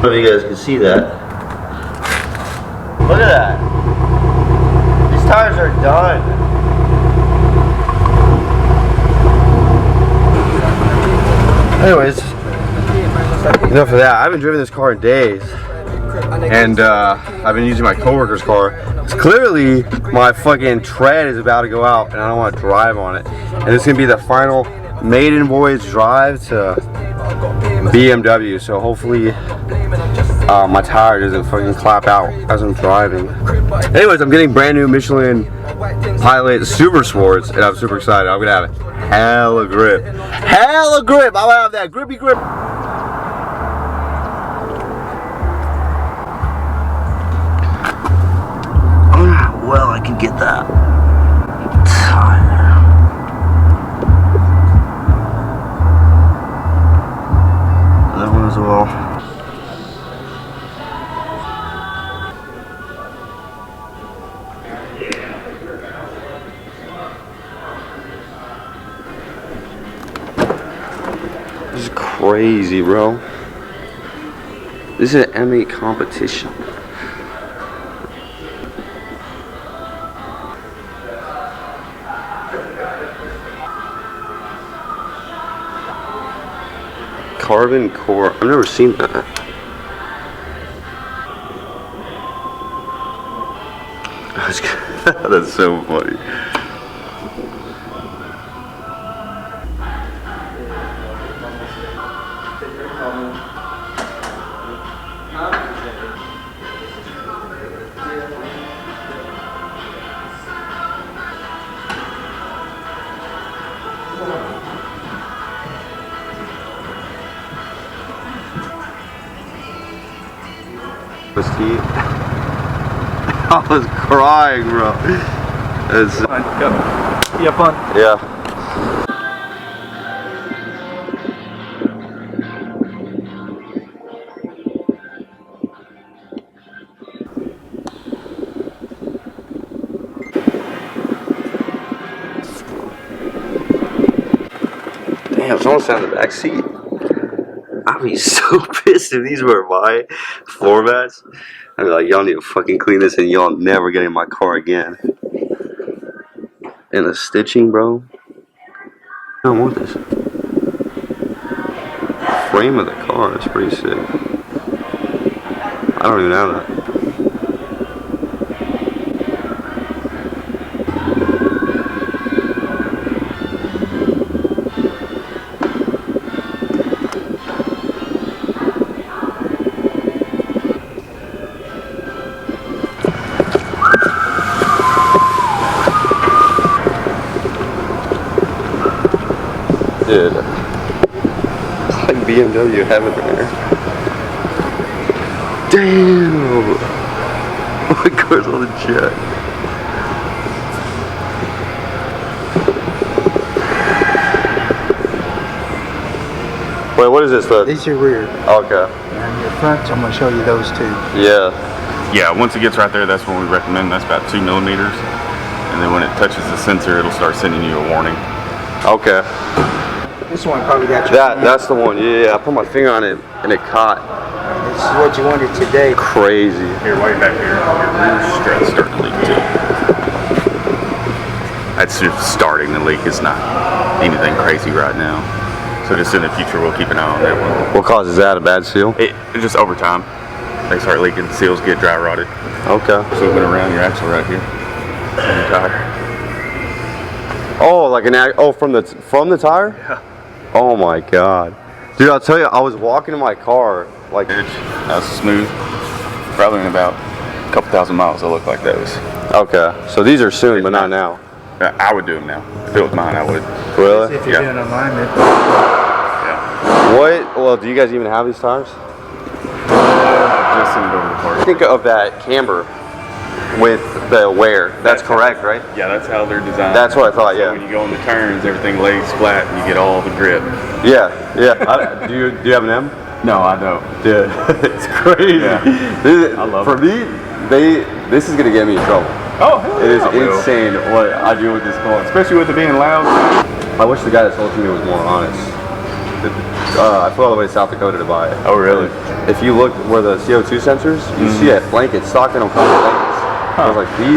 know if you guys can see that. Look at that. These tires are done. Anyways, enough of that. I haven't driven this car in days. And I've been using my coworker's car. It's clearly my fucking tread is about to go out and I don't want to drive on it. And this is going to be the final maiden voyage drive to BMW. So hopefully my tire doesn't fucking clap out as I'm driving. Anyways, I'm getting brand new Michelin Pilot Super Sports and I'm super excited. I'm going to have hella grip. Hella grip! I'm going to have that grippy grip. Well, I can get that tire. That one as well. This is crazy, bro. This is an M8 competition. Carbon core. I've never seen that. That's so funny. I was crying, bro. It's fun. Go. You have fun? Yeah. Damn, someone sat in the back seat. I'd be so pissed if these were my floor mats. I'd be like, y'all need to fucking clean this and y'all never get in my car again. And the stitching, bro. I don't want this. Frame of the car is pretty sick. I don't even have that. Dude, it's like BMW heaven there. Damn! My car's on the jet. Wait, what is this? These are rear. Okay. And your front, I'm going to show you those two. Yeah. Yeah, once it gets right there, that's when we recommend. That's about 2 millimeters. And then when it touches the sensor, it'll start sending you a warning. Okay. This one probably got your That's the one. Yeah, I put my finger on it and it caught. This is what you wanted today. Crazy. Here, way back here, your rear strut's starting to leak too. That's just starting to leak. It's not anything crazy right now. So just in the future, we'll keep an eye on that one. What causes that? A bad seal? It just over time, they start leaking. The seals get dry rotted. Okay. Flipping around your axle right here. On your tire. Oh, like from the tire? Yeah. Oh my god. Dude, I'll tell you, I was walking in my car like That's smooth. Probably in about a couple thousand miles they'll look like those. Okay. So these are soon, but not now. I would do them now. If it was mine, I would. Really? If you're doing alignment. Yeah. What? Well, do you guys even have these tires? Just send it over the car. Think of that camber with the wear. That's correct, right? Yeah, that's how they're designed. That's what I thought, So yeah. when you go in the turns, everything lays flat and you get all the grip. Yeah, yeah. Do you have an M? No, I don't. Dude, it's crazy. Yeah. I love it. For me, this is gonna get me in trouble. Oh, hell It is yeah, it will. insane what I do with this car. Especially with it being loud. I wish the guy that sold it to me was more honest. I flew all the way to South Dakota to buy it. Oh, really? If you look where the CO2 sensors, you see a blanket stock, they don't come with blankets. I was like, these